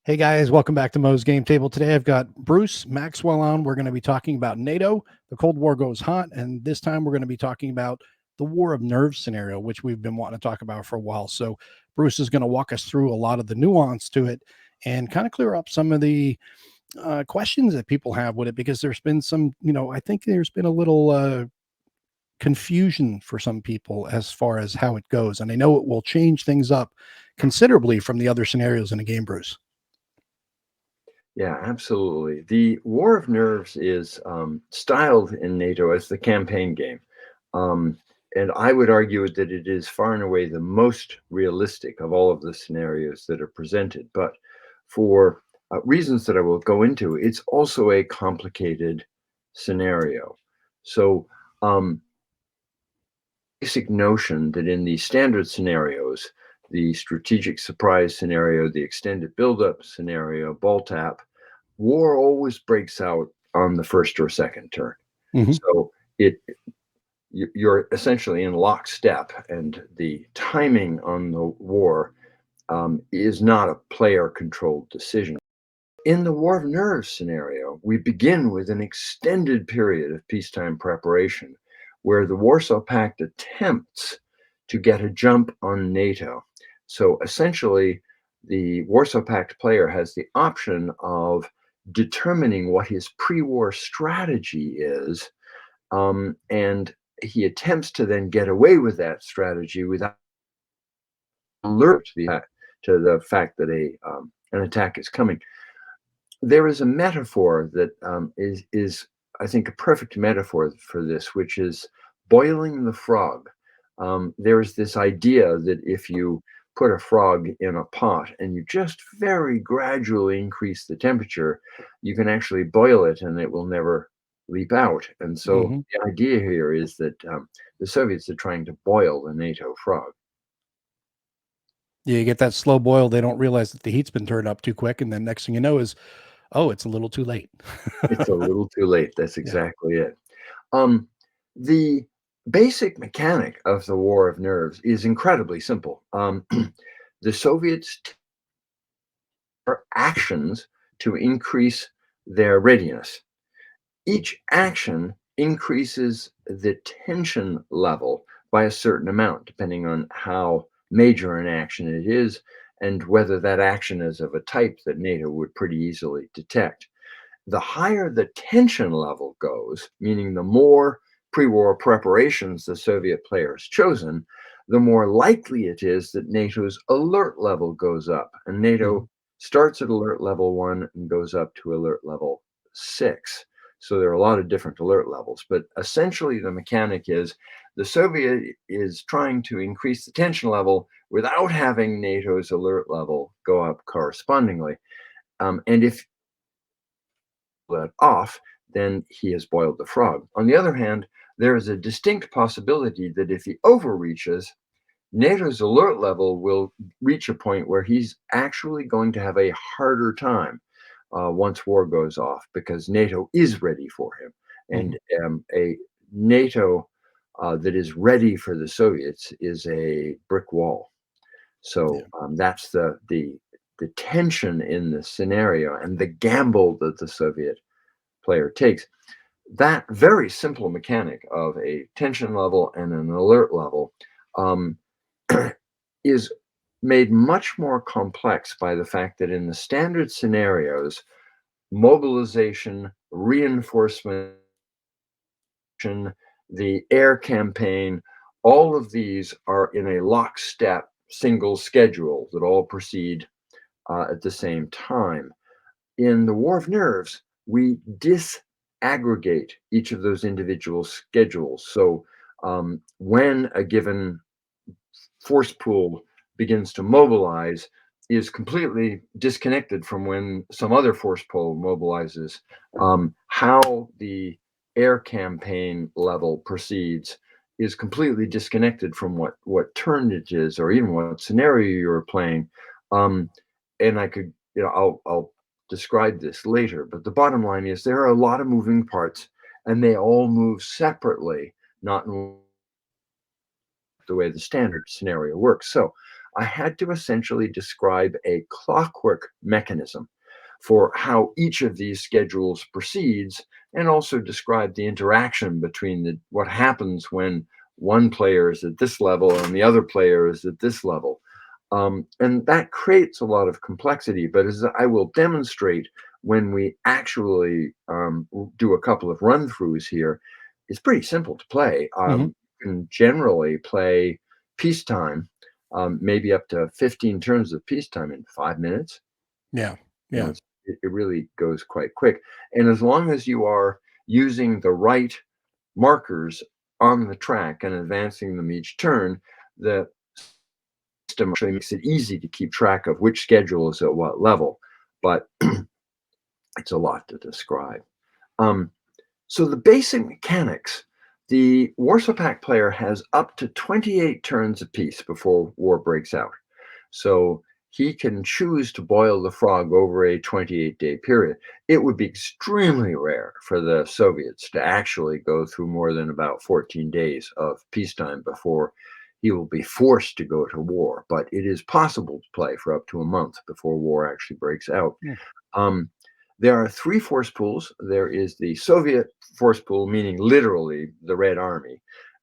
Hey guys, welcome back to Mo's Game Table. Today I've got Bruce Maxwell on. We're going to be talking about NATO. The Cold War goes hot, and this time we're going to be talking about the war of nerves scenario, which we've been wanting to talk about for a while. So Bruce is going to walk us through a lot of the nuance to it and kind of clear up some of the questions that people have with it, because there's been some, I think there's been a little confusion for some people as far as how it goes. And I know it will change things up considerably from the other scenarios in the game, Bruce. Yeah, absolutely. The War of Nerves is styled in NATO as the campaign game. Um, and I would argue that it is far and away the most realistic of all of the scenarios that are presented. But for reasons that I will go into, it's also a complicated scenario. So, basic notion that in the standard scenarios, the strategic surprise scenario, the extended buildup scenario, BALTAP, war always breaks out on the first or second turn. Mhm. So you're essentially in lockstep, and the timing on the war is not a player-controlled decision. In the War of Nerves scenario, we begin with an extended period of peacetime preparation where the Warsaw Pact attempts to get a jump on NATO. So essentially, the Warsaw Pact player has the option of determining what his pre war strategy is, and he attempts to then get away with that strategy without alert to the fact that an attack is coming. There is a metaphor that is I think a perfect metaphor for this, which is boiling the frog. There is this idea that if you put a frog in a pot and you just very gradually increase the temperature, you can actually boil it and it will never leap out. And so Mhm. the idea here is that the Soviets are trying to boil the NATO frog. Yeah, you get that slow boil, they don't realize that the heat's been turned up too quick, and then next thing you know is, oh, it's a little too late. It's a little too late. That's Yeah. exactly it. Um, the basic mechanic of the War of Nerves is incredibly simple. The Soviets are actions to increase their readiness. Each action increases the tension level by a certain amount, depending on how major an action it is and whether that action is of a type that NATO would pretty easily detect. The higher the tension level goes, meaning the more pre war preparations the Soviet player has chosen, the more likely it is that NATO's alert level goes up. And Mhm. NATO starts at alert level 1 and goes up to alert level 6. So there are a lot of different alert levels. But essentially, the mechanic is the Soviet is trying to increase the tension level without having NATO's alert level go up correspondingly. And if that off, then he has boiled the frog. On the other hand, there is a distinct possibility that if he overreaches, NATO's alert level will reach a point where he's actually going to have a harder time once war goes off because NATO is ready for him. Mhm. And a NATO that is ready for the Soviets is a brick wall. Yeah. So that's the tension in the scenario and the gamble that the Soviet player takes. That very simple mechanic of a tension level and an alert level um, is made much more complex by the fact that in the standard scenarios, mobilization, reinforcement, the air campaign, all of these are in a lockstep single schedule that all proceed at the same time. In the War of Nerves, we disaggregate each of those individual schedules. So when a given force pool begins to mobilize, is completely disconnected from when some other force pool mobilizes. How the air campaign level proceeds is completely disconnected from what turn it is or even what scenario you're playing. And I could, I'll describe this later, but the bottom line is there are a lot of moving parts and they all move separately, not in the way the standard scenario works. So I had to essentially describe a clockwork mechanism for how each of these schedules proceeds, and also describe the interaction between what happens when one player is at this level and the other player is at this level. And that creates a lot of complexity, but as I will demonstrate when we actually do a couple of run throughs here, it's pretty simple to play. Hmm. You can generally play peacetime, maybe up to 15 turns of peacetime in 5 minutes. Yeah. You know, Yeah. it really goes quite quick. And as long as you are using the right markers on the track and advancing them each turn, the system actually makes it easy to keep track of which schedule is at what level. But it's a lot to describe. Um, so the basic mechanics, the Warsaw Pact player has up to 28 turns apiece before war breaks out. So he can choose to boil the frog over a 28-day period. It would be extremely rare for the Soviets to actually go through more than about 14 days of peacetime before he will be forced to go to war. But it is possible to play for up to a month before war actually breaks out. Mm. Um, there are three force pools. There is the Soviet force pool, meaning literally the Red Army.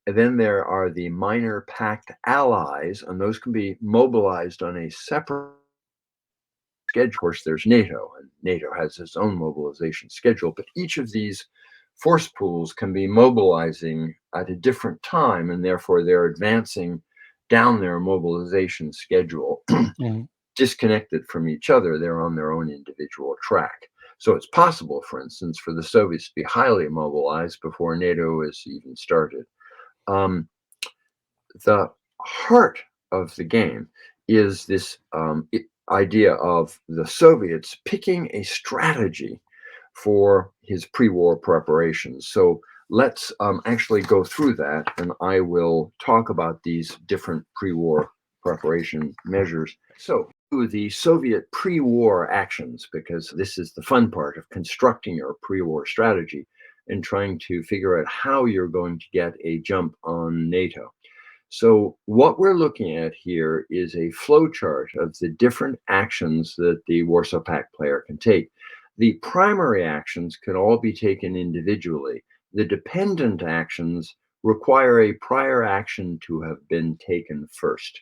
And then there are the minor pact allies, and those can be mobilized on a separate schedule. Of course, there's NATO, and NATO has its own mobilization schedule, but each of these force pools can be mobilizing at a different time, and therefore they're advancing down their mobilization schedule Mhm. disconnected from each other. They're on their own individual track. So it's possible, for instance, for the Soviets to be highly mobilized before NATO is even started. Um, the heart of the game is this idea of the Soviets picking a strategy for his pre-war preparations. So let's actually go through that, and I will talk about these different pre-war preparation measures. So the Soviet pre-war actions, because this is the fun part of constructing your pre-war strategy and trying to figure out how you're going to get a jump on NATO. So what we're looking at here is a flow chart of the different actions that the Warsaw Pact player can take. The primary actions can all be taken individually. The dependent actions require a prior action to have been taken first.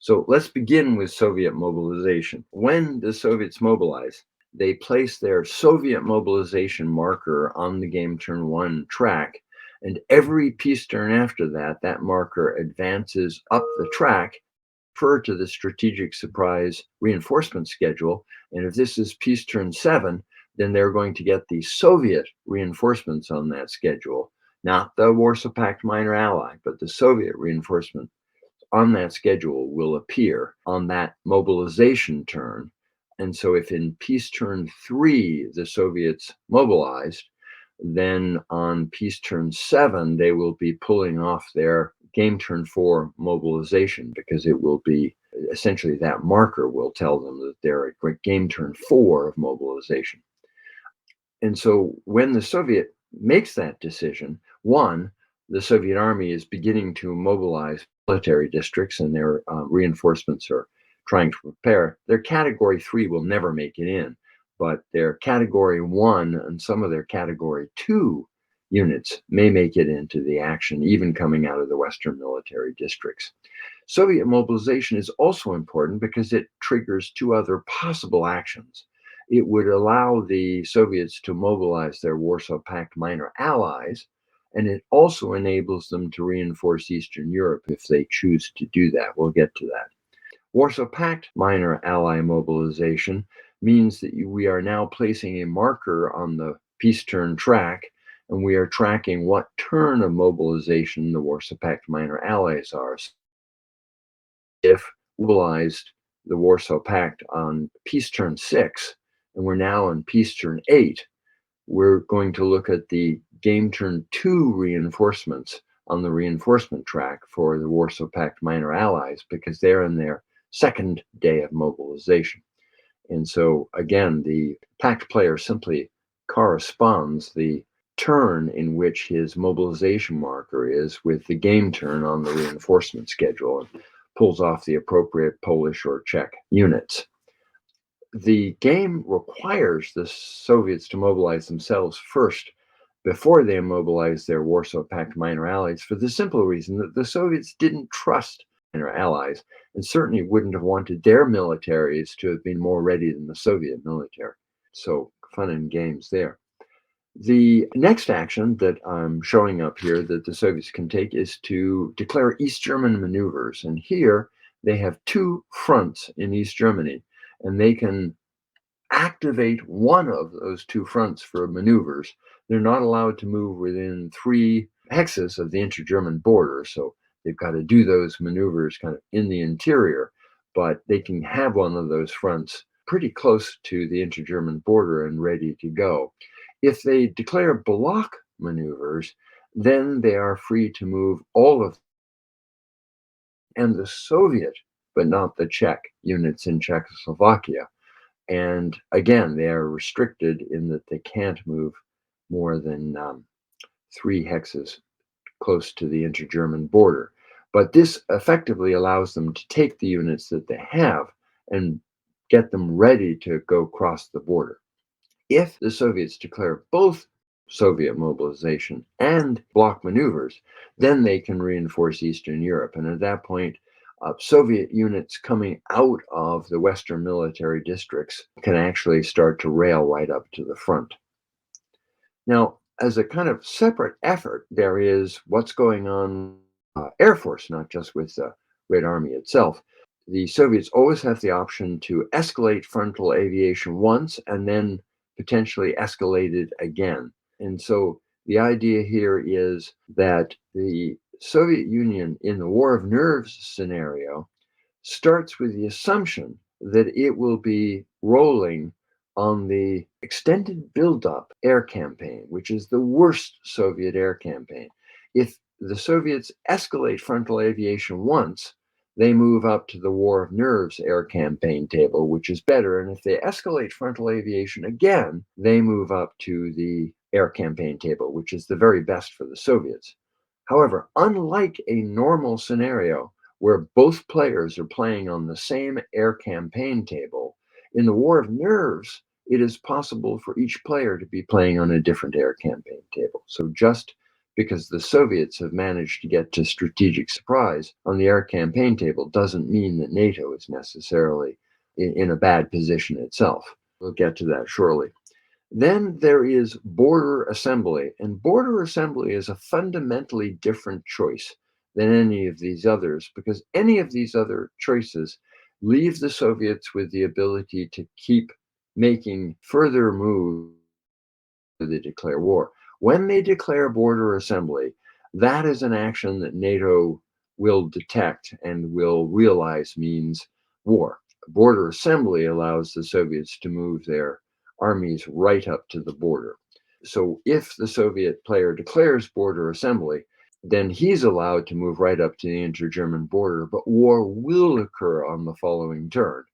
So let's begin with Soviet mobilization. When the Soviets mobilize, they place their Soviet mobilization marker on the game turn one track, and every peace turn after that, that marker advances up the track, refer to the strategic surprise reinforcement schedule. And if this is peace turn 7, then they're going to get the Soviet reinforcements on that schedule, not the Warsaw Pact minor ally, but the Soviet reinforcement on that schedule will appear on that mobilization turn. And so if in peace turn 3, the Soviets mobilized, then on peace turn 7, they will be pulling off their game turn 4 mobilization, because it will be essentially that marker will tell them that they're at game turn 4 of mobilization. And so when the Soviet makes that decision, one, the Soviet army is beginning to mobilize military districts, and their reinforcements are trying to prepare. Their category 3 will never make it in, but their category 1 and some of their category 2 units may make it into the action, even coming out of the Western military districts. Soviet mobilization is also important because it triggers two other possible actions. It would allow the Soviets to mobilize their Warsaw Pact minor allies, and it also enables them to reinforce Eastern Europe if they choose to do that. We'll get to that. Warsaw Pact minor ally mobilization means that we are now placing a marker on the peace turn track, and we are tracking what turn of mobilization the Warsaw Pact minor allies are. If mobilized the Warsaw Pact on peace turn 6, and we're now on peace turn 8, we're going to look at the game turn 2 reinforcements on the reinforcement track for the Warsaw Pact minor allies, because they're in their second day of mobilization. And so again, the pact player simply corresponds the turn in which his mobilization marker is with the game turn on the reinforcement schedule. pulls off the appropriate Polish or Czech units. The game requires the Soviets to mobilize themselves first before they mobilized their Warsaw Pact minor allies, for the simple reason that the Soviets didn't trust minor allies and certainly wouldn't have wanted their militaries to have been more ready than the Soviet military. So, fun and games there. The next action that I'm showing up here that the Soviets can take is to declare East German maneuvers. And here they have two fronts in East Germany, and they can activate one of those two fronts for maneuvers. They're not allowed to move within 3 hexes of the inter-German border, so they've got to do those maneuvers kind of in the interior, but they can have one of those fronts pretty close to the inter-German border and ready to go. If they declare block maneuvers, then they are free to move all of and the Soviet, but not the Czech units in Czechoslovakia. And again, they are restricted in that they can't move more than 3 hexes close to the inter-German border. But this effectively allows them to take the units that they have and get them ready to go cross the border. If the Soviets declare both Soviet mobilization and block maneuvers, then they can reinforce Eastern Europe. And at that point, Soviet units coming out of the Western military districts can actually start to rail right up to the front. Now, as a kind of separate effort, there is what's going on Air Force, not just with the Red Army itself. The Soviets always have the option to escalate frontal aviation once and then potentially escalate it again. And so the idea here is that the Soviet Union in the War of Nerves scenario starts with the assumption that it will be rolling on the extended buildup air campaign, which is the worst Soviet air campaign. If the Soviets escalate frontal aviation once, they move up to the War of Nerves air campaign table, which is better. And if they escalate frontal aviation again, they move up to the air campaign table, which is the very best for the Soviets. However, unlike a normal scenario where both players are playing on the same air campaign table, in the War of Nerves, it is possible for each player to be playing on a different air campaign table. So just because the Soviets have managed to get to strategic surprise on the air campaign table doesn't mean that NATO is necessarily in a bad position itself. We'll get to that shortly. Then there is border assembly, and border assembly is a fundamentally different choice than any of these others, because any of these other choices leave the Soviets with the ability to keep making further moves to declare war. When they declare border assembly, that is an action that NATO will detect and will realize means war. Border assembly allows the Soviets to move their armies right up to the border. So if the Soviet player declares border assembly, then he's allowed to move right up to the inter-German border, but war will occur on the following turn.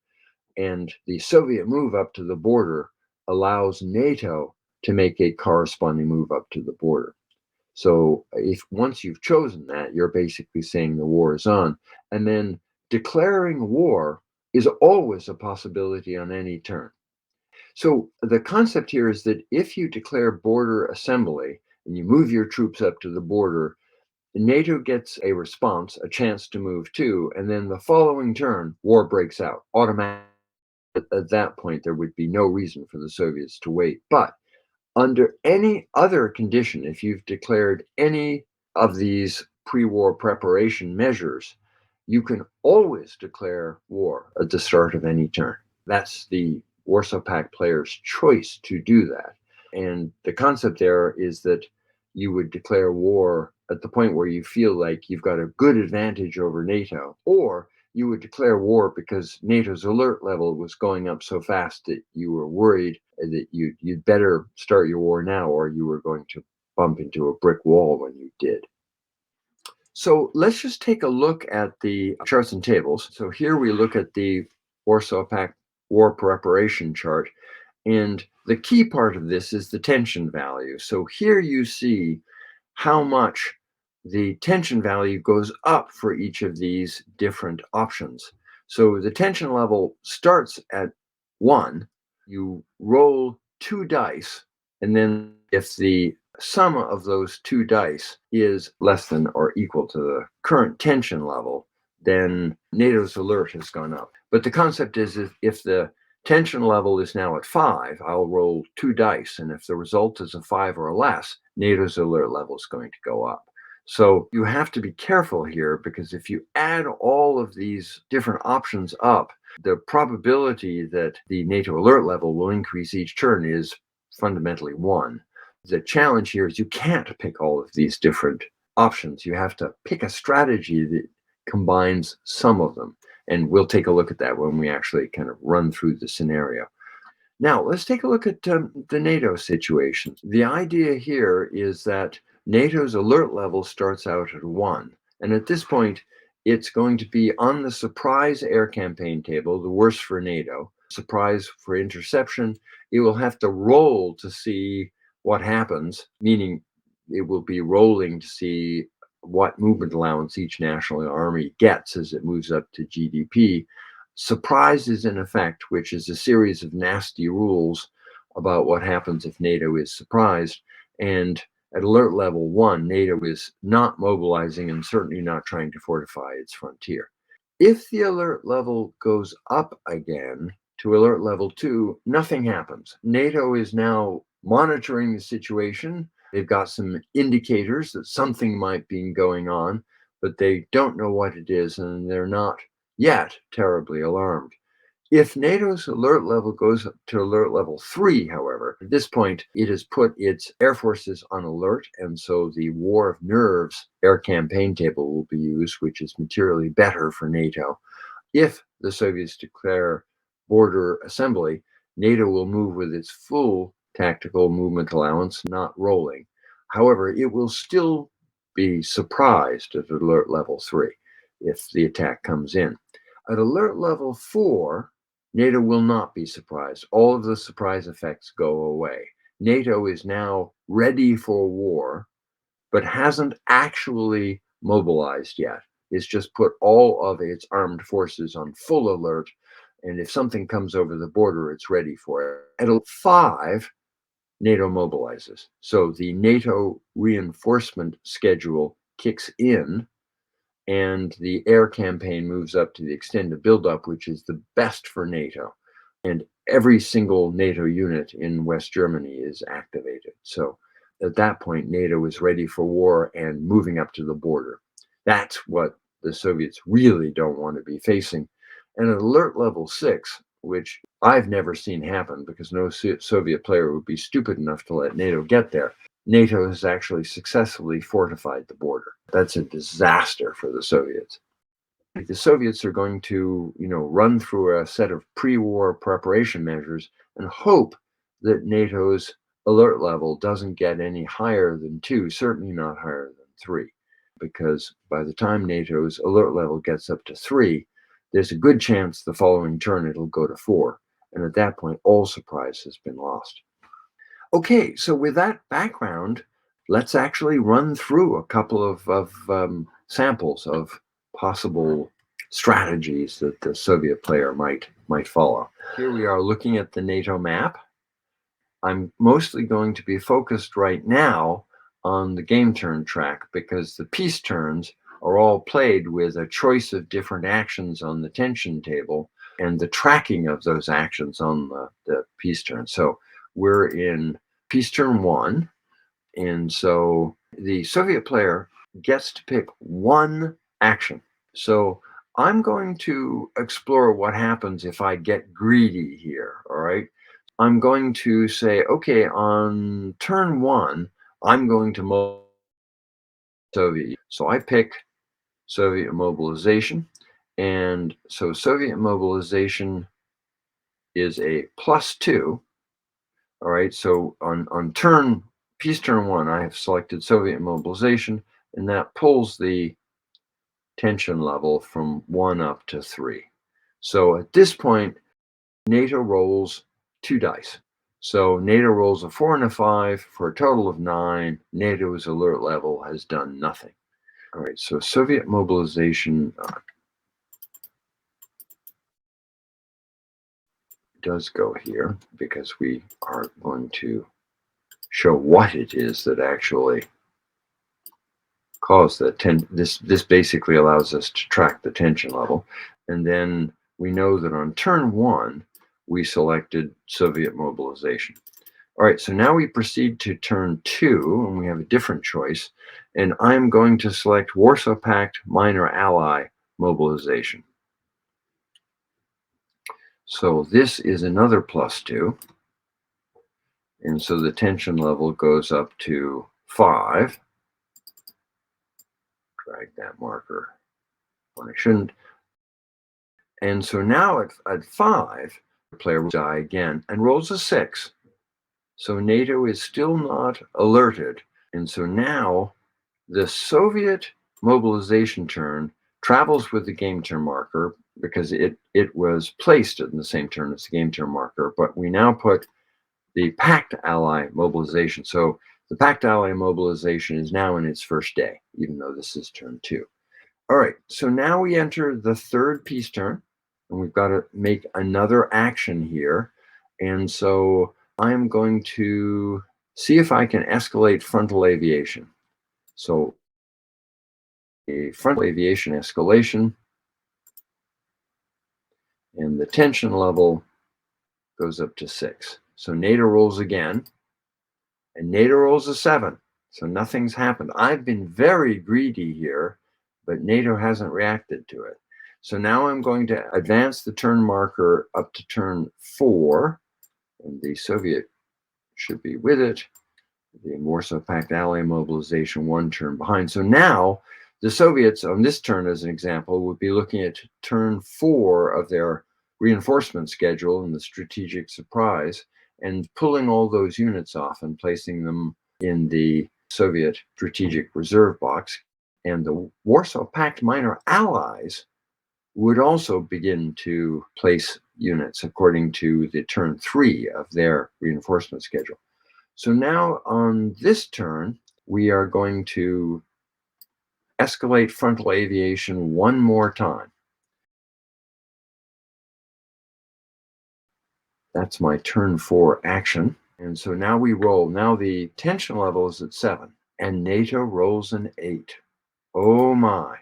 And the Soviet move up to the border allows NATO to make a corresponding move up to the border. So if once you've chosen that, you're basically saying the war is on. And then declaring war is always a possibility on any turn. So the concept here is that if you declare border assembly and you move your troops up to the border, NATO gets a response, a chance to move too, and then the following turn, war breaks out automatically. At that point, there would be no reason for the Soviets to wait. But under any other condition, if you've declared any of these pre-war preparation measures, you can always declare war at the start of any turn. That's the Warsaw Pact player's choice to do that. And the concept there is that you would declare war at the point where you feel like you've got a good advantage over NATO, or you would declare war because NATO's alert level was going up so fast that you were worried that you'd better start your war now, or you were going to bump into a brick wall when you did. So let's just take a look at the charts and tables. So here we look at the Warsaw Pact war preparation chart. And the key part of this is the tension value. So here you see how much the tension value goes up for each of these different options. So the tension level starts at 1. You roll 2 dice, and then if the sum of those 2 dice is less than or equal to the current tension level, then NATO's alert has gone up. But the concept is if the tension level is now at 5, I'll roll 2 dice, and if the result is a 5 or less, NATO's alert level is going to go up. So you have to be careful here, because if you add all of these different options up, the probability that the NATO alert level will increase each turn is fundamentally 1. The challenge here is you can't pick all of these different options. You have to pick a strategy that combines some of them. And we'll take a look at that when we actually kind of run through the scenario. Now, let's take a look at the NATO situation. The idea here is that NATO's alert level starts out at 1. And at this point, it's going to be on the surprise air campaign table, the worst for NATO. Surprise for interception. It will have to roll to see what happens, meaning it will be rolling to see what movement allowance each national army gets as it moves up to GDP. Surprise is in effect, which is a series of nasty rules about what happens if NATO is surprised. And at alert level 1, NATO is not mobilizing and certainly not trying to fortify its frontier. If the alert level goes up again to alert level 2, nothing happens. NATO is now monitoring the situation. They've got some indicators that something might be going on, but they don't know what it is, and they're not yet terribly alarmed. If NATO's alert level goes up to alert level 3, however, at this point, it has put its air forces on alert, and so the War of Nerves air campaign table will be used, which is materially better for NATO. If the Soviets declare border assembly, NATO will move with its full tactical movement allowance, not rolling. However, it will still be surprised at alert level 3 if the attack comes in. At alert level 4, NATO will not be surprised. All of the surprise effects go away. NATO is now ready for war, but hasn't actually mobilized yet. It's just put all of its armed forces on full alert, and if something comes over the border, it's ready for it. At 5, NATO mobilizes. So the NATO reinforcement schedule kicks in, and the air campaign moves up to the extended buildup, which is the best for NATO. And every single NATO unit in West Germany is activated. So at that point, NATO is ready for war and moving up to the border. That's what the Soviets really don't want to be facing. And at alert level 6, which I've never seen happen because no Soviet player would be stupid enough to let NATO get there, NATO has actually successfully fortified the border. That's a disaster for the Soviets. The Soviets are going to, run through a set of pre-war preparation measures and hope that NATO's alert level doesn't get any higher than 2, certainly not higher than 3, because by the time NATO's alert level gets up to 3, there's a good chance the following turn it'll go to 4. And at that point, all surprise has been lost. Okay, so with that background, let's actually run through a couple of samples of possible strategies that the Soviet player might follow. Here we are looking at the NATO map. I'm mostly going to be focused right now on the game turn track because the peace turns are all played with a choice of different actions on the tension table and the tracking of those actions on the peace turn. So we're in peace turn 1, and so the Soviet player gets to pick one action. So I'm going to explore what happens if I get greedy here, all right? I'm going to say, okay, on turn 1, I'm going to mobilize Soviet. So I pick Soviet mobilization, and so Soviet mobilization is a +2. All right, so on peace turn 1, I have selected Soviet mobilization, and that pulls the tension level from 1 up to 3. So at this point, NATO rolls 2 dice. So NATO rolls a 4 and a 5 for a total of 9. NATO's alert level has done nothing. All right, so Soviet mobilization does go here because we are going to show what it is that actually caused that this basically allows us to track the tension level. And then we know that on turn 1 we selected Soviet mobilization. All right, so now we proceed to turn 2 and we have a different choice, and I'm going to select Warsaw Pact minor ally mobilization. So this is another +2. And so the tension level goes up to 5. Drag that marker when I shouldn't. And so now at 5, the player will die again and rolls a 6. So NATO is still not alerted. And so now the Soviet mobilization turn travels with the game turn marker because it was placed in the same turn as the game turn marker, but we now put the Pact ally mobilization. So the Pact ally mobilization is now in its first day, even though this is turn 2. All right, so now we enter the third peace turn, and we've got to make another action here. And so I'm going to see if I can escalate frontal aviation. So a frontal aviation escalation, and the tension level goes up to 6. So NATO rolls again, and NATO rolls a 7. So nothing's happened. I've been very greedy here, but NATO hasn't reacted to it. So now I'm going to advance the turn marker up to turn 4, and the Soviet should be with it. The Warsaw Pact ally mobilization 1 turn behind. So now the Soviets on this turn, as an example, would be looking at turn 4 of their reinforcement schedule in the strategic surprise and pulling all those units off and placing them in the Soviet strategic reserve box. And the Warsaw Pact minor allies would also begin to place units according to the turn 3 of their reinforcement schedule. So now on this turn, we are going to escalate frontal aviation 1 more time. That's my turn 4 action. And so now we roll. Now the tension level is at 7, and NATO rolls an 8. Oh my.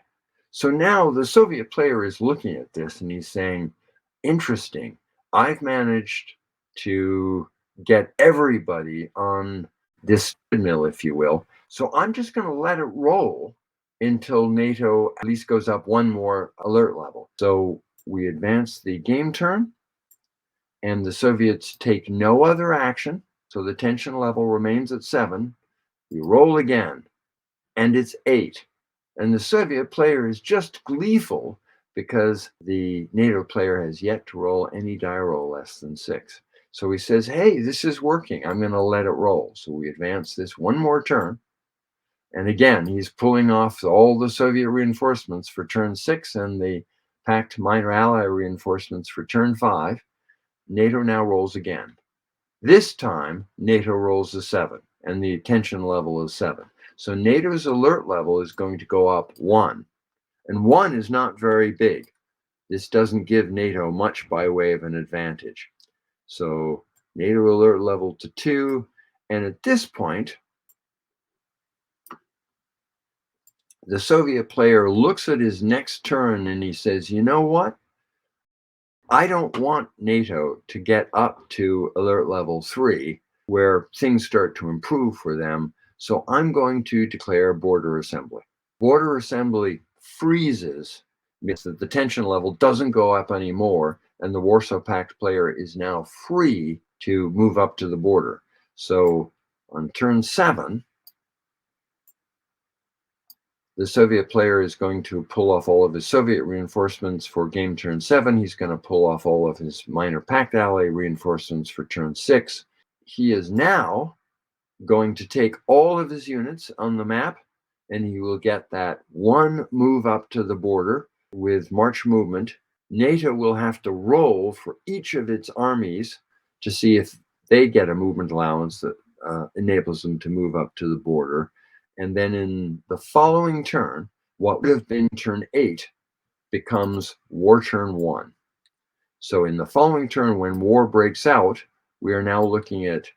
So now the Soviet player is looking at this and he's saying, interesting, I've managed to get everybody on this mill, if you will. So I'm just going to let it roll until NATO at least goes up 1 more alert level. So we advance the game turn, and the Soviets take no other action. So the tension level remains at 7. We roll again, and it's 8. And the Soviet player is just gleeful because the NATO player has yet to roll any die roll less than 6. So he says, hey, this is working. I'm going to let it roll. So we advance this 1 more turn. And again, he's pulling off all the Soviet reinforcements for turn 6 and the Pact minor ally reinforcements for turn 5. NATO now rolls again. This time, NATO rolls a 7, and the tension level is 7. So NATO's alert level is going to go up 1. And 1 is not very big. This doesn't give NATO much by way of an advantage. So NATO alert level to 2. And at this point, the Soviet player looks at his next turn and he says, you know what? I don't want NATO to get up to alert level 3, where things start to improve for them. So I'm going to declare border assembly. Border assembly freezes, means that the tension level doesn't go up anymore, and the Warsaw Pact player is now free to move up to the border. So on turn 7, the Soviet player is going to pull off all of his Soviet reinforcements for game turn 7. He's going to pull off all of his minor Pact ally reinforcements for turn 6. He is now going to take all of his units on the map, and he will get that 1 move up to the border with march movement. NATO will have to roll for each of its armies to see if they get a movement allowance that enables them to move up to the border. And then in the following turn, what would have been turn 8 becomes war turn 1. So in the following turn, when war breaks out, we are now looking at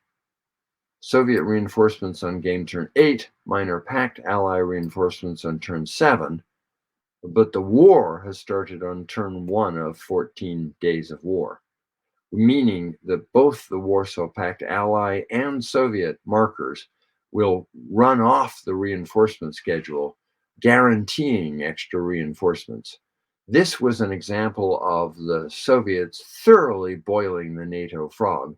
Soviet reinforcements on game turn 8, minor Pact ally reinforcements on turn 7, but the war has started on turn 1 of 14 days of war, meaning that both the Warsaw Pact ally and Soviet markers will run off the reinforcement schedule, guaranteeing extra reinforcements. This was an example of the Soviets thoroughly boiling the NATO frog.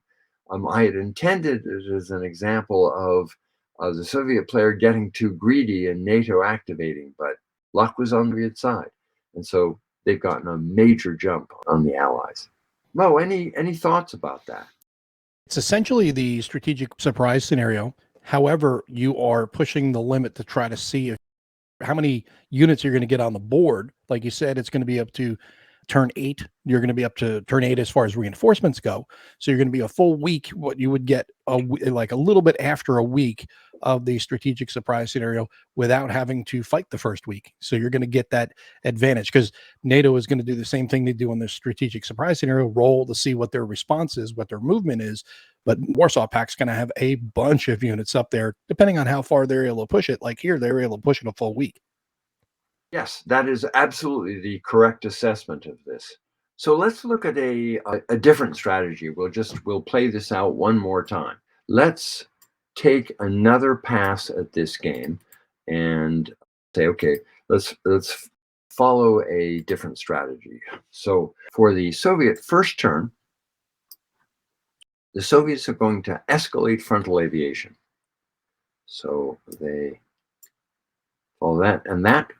I had intended it as an example of the Soviet player getting too greedy and NATO activating, but luck was on the side. And so they've gotten a major jump on the Allies. Mo, any thoughts about that? It's essentially the strategic surprise scenario. However, you are pushing the limit to try to see if, how many units you're going to get on the board. Like you said, it's going to be up to turn 8. You're going to be up to turn 8 as far as reinforcements go. So you're going to be a full week. What you would get like a little bit after a week of the strategic surprise scenario without having to fight the first week. So you're going to get that advantage because NATO is going to do the same thing they do in the strategic surprise scenario, roll to see what their response is, what their movement is. But Warsaw Pact's going to have a bunch of units up there, depending on how far they're able to push it. Like here, they were able to push it a full week. Yes, that is absolutely the correct assessment of this. So let's look at a different strategy. We'll play this out one more time. Let's take another pass at this game and say, okay, let's follow a different strategy. So for the Soviet first turn, the Soviets are going to escalate frontal aviation. So they follow that, and that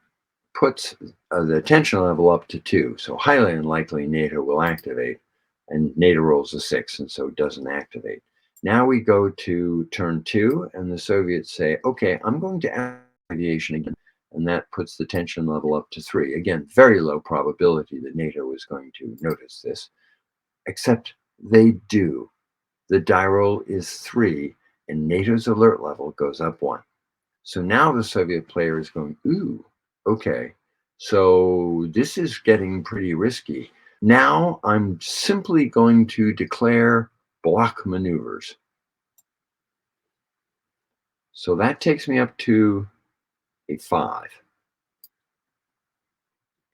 puts the tension level up to 2. So highly unlikely NATO will activate, and NATO rolls a 6, and so it doesn't activate. Now we go to turn 2, and the Soviets say, okay, I'm going to aviation again, and that puts the tension level up to 3. Again, very low probability that NATO is going to notice this, except they do. The die roll is 3, and NATO's alert level goes up 1. So now the Soviet player is going, ooh, okay, so this is getting pretty risky. Now I'm simply going to declare block maneuvers. So that takes me up to a 5.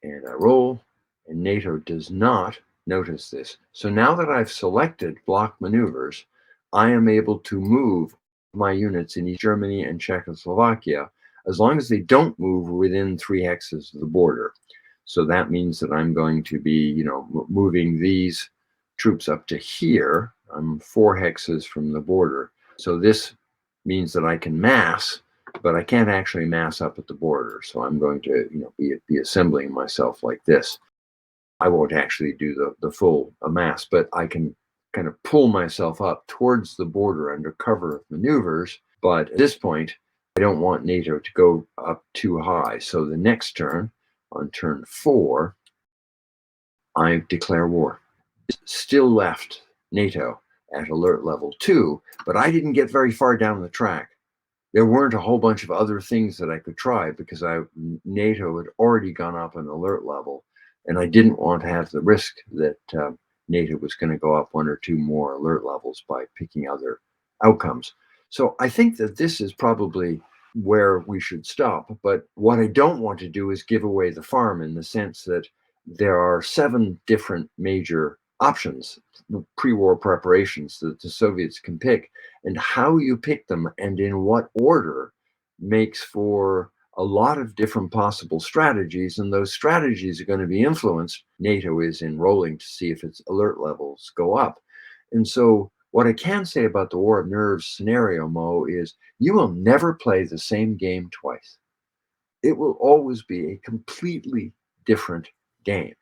And I roll, and NATO does not notice this. So now that I've selected block maneuvers, I am able to move my units in East Germany and Czechoslovakia as long as they don't move within 3 hexes of the border. So that means that I'm going to be, moving these troops up to here. I'm 4 hexes from the border. So this means that I can mass, but I can't actually mass up at the border. So I'm going to, be assembling myself like this. I won't actually do the full mass, but I can kind of pull myself up towards the border under cover of maneuvers. But at this point, I don't want NATO to go up too high. So the next turn, on turn 4, I declare war. Still left NATO at alert level 2, but I didn't get very far down the track. There weren't a whole bunch of other things that I could try because NATO had already gone up an alert level, and I didn't want to have the risk that NATO was going to go up 1 or 2 more alert levels by picking other outcomes. So I think that this is probably where we should stop. But what I don't want to do is give away the farm, in the sense that there are 7 different major options, pre-war preparations that the Soviets can pick, and how you pick them and in what order makes for a lot of different possible strategies, and those strategies are going to be influenced. NATO is enrolling to see if its alert levels go up. And so what I can say about the war of nerves scenario, Mo, is you will never play the same game twice. It will always be a completely different game.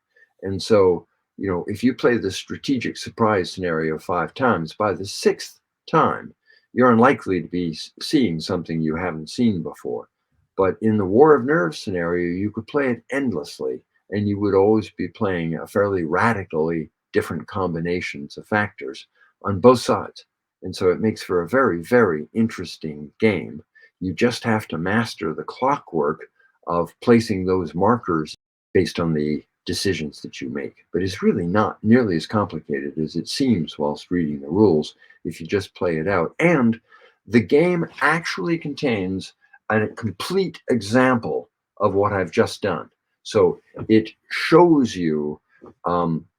And so, if you play the strategic surprise scenario 5 times, by the 6th time, you're unlikely to be seeing something you haven't seen before. But in the war of nerves scenario, you could play it endlessly, and you would always be playing a fairly radically different combinations of factors on both sides. And so it makes for a very, very interesting game. You just have to master the clockwork of placing those markers based on the decisions that you make. But it's really not nearly as complicated as it seems whilst reading the rules if you just play it out. And the game actually contains a complete example of what I've just done. So it shows you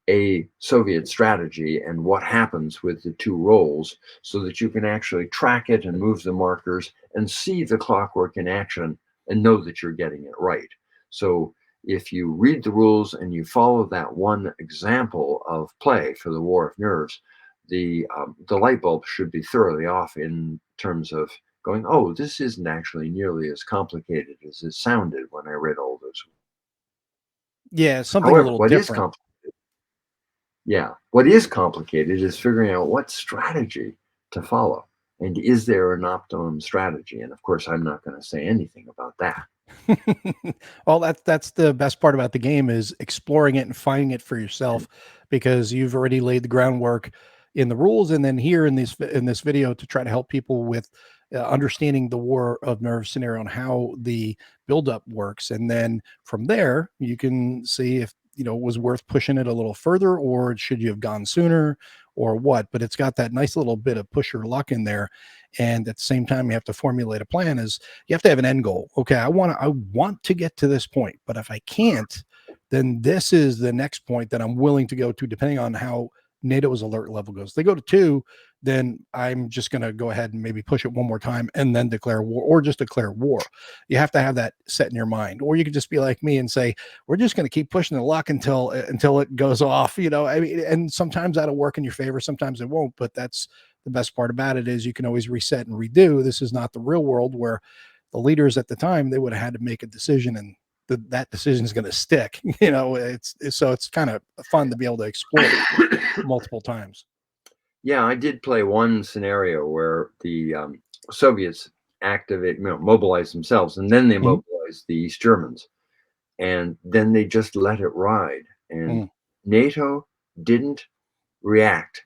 a Soviet strategy and what happens with the two rolls so that you can actually track it and move the markers and see the clockwork in action and know that you're getting it right. So if you read the rules and you follow that one example of play for the War of Nerves, the light bulb should be thoroughly off in terms of going, oh, this isn't actually nearly as complicated as it sounded when I read all those. Yeah, something a However, little what is different. what is complicated is figuring out what strategy to follow. And is there an optimum strategy? And of course, I'm not going to say anything about that. Well, that's the best part about the game is exploring it and finding it for yourself, because you've already laid the groundwork in the rules, and then here in this video to try to help people with understanding the War of Nerves scenario and how the buildup works, and then from there you can see if it was worth pushing it a little further, or should you have gone sooner, or what. But it's got that nice little bit of push your luck in there, and at the same time you have to formulate a plan. Is you have to have an end goal. Okay, I want to get to this point, but if I can't, then this is the next point that I'm willing to go to, depending on how NATO's alert level goes. If they go to 2, then I'm just going to go ahead and maybe push it one more time and then declare war, or just declare war. You have to have that set in your mind. Or you could just be like me and say, we're just going to keep pushing the luck until it goes off. I mean, and sometimes that'll work in your favor, sometimes it won't. But that's the best part about it, is you can always reset and redo. This is not the real world where the leaders at the time, they would have had to make a decision, and that decision is going to stick. It's kind of fun to be able to explore it multiple times. Yeah, I did play one scenario where the Soviets mobilize themselves, and then they Mhm. mobilize the East Germans, and then they just let it ride. And Mm. NATO didn't react.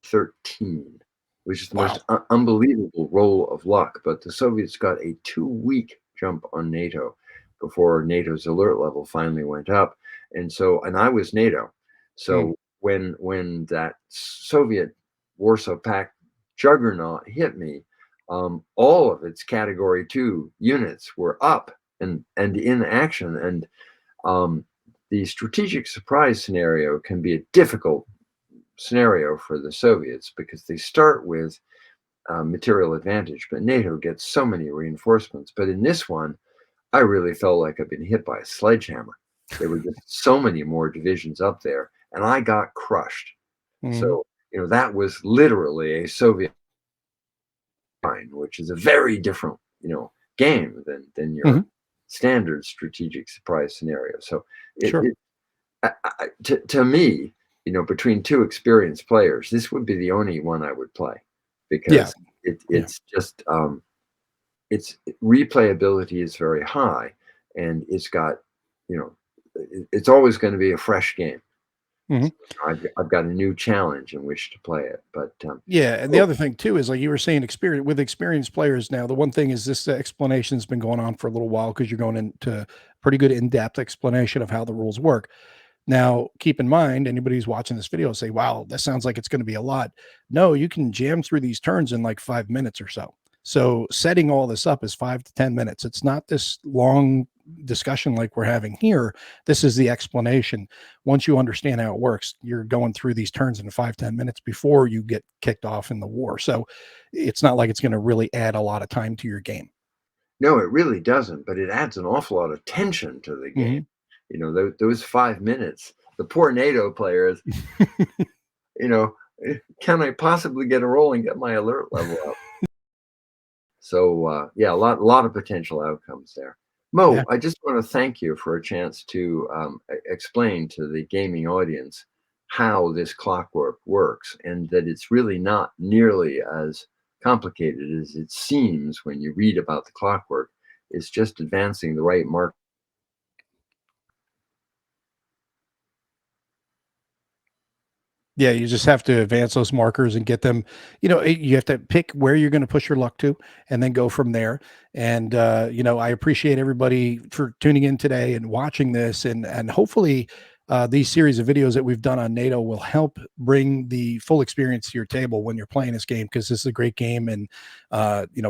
13, which is the most Wow. unbelievable roll of luck. But the Soviets got a 2-week jump on NATO before NATO's alert level finally went up. And I was NATO. Mm. So when that Soviet Warsaw Pact juggernaut hit me, all of its Category 2 units were up and in action. And the strategic surprise scenario can be a difficult scenario for the Soviets because they start with material advantage, but NATO gets so many reinforcements. But in this one, I really felt like I've been hit by a sledgehammer. There were just so many more divisions up there, and I got crushed. Mhm. So, that was literally a Soviet line, which is a very different, game than your Mhm. standard strategic surprise scenario. So, it, Sure. it to me, between two experienced players, this would be the only one I would play Yeah. because Yeah. it's just its replayability is very high, and it's got, it's always going to be a fresh game. Mhm. So I've got a new challenge in which to play it. But Yeah, and the oh, other thing too is, like you were saying, experience with experienced players. Now, the one thing is this explanation's been going on for a little while, because you're going into pretty good in-depth explanation of how the rules work. Now, keep in mind, anybody who's watching this video say, wow, that sounds like it's going to be a lot. No, you can jam through these turns in like 5 minutes or so. So setting all this up is 5 to 10 minutes. It's not this long discussion like we're having here. This is the explanation. Once you understand how it works, you're going through these turns in 5 to 10 minutes before you get kicked off in the war. So it's not like it's going to really add a lot of time to your game. no, it really doesn't, but it adds an awful lot of tension to the game. Mhm. Those 5 minutes, the poor NATO players, you know, can I possibly get a roll and get my alert level up? So yeah, a lot of potential outcomes there. Yeah. Mo, I just want to thank you for a chance to explain to the gaming audience how this clockwork works, and that it's really not nearly as complicated as it seems when you read about the clockwork. It's just advancing the right mark. Yeah, you just have to advance those markers and get them, you have to pick where you're going to push your luck to and then go from there. And I appreciate everybody for tuning in today and watching this, and hopefully these series of videos that we've done on NATO will help bring the full experience to your table when you're playing this game, because this is a great game. And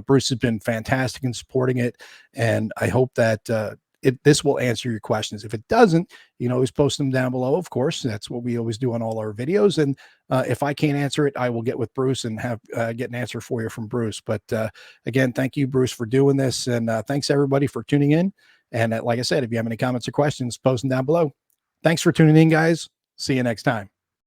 Bruce has been fantastic in supporting it, and I hope that this will answer your questions. If it doesn't, you can always post them down below. Of course, that's what we always do on all our videos. And if I can't answer it, I will get with Bruce and have get an answer for you from Bruce. But again, thank you, Bruce, for doing this, and thanks everybody for tuning in. And like I said, if you have any comments or questions, post them down below. Thanks for tuning in, guys. See you next time.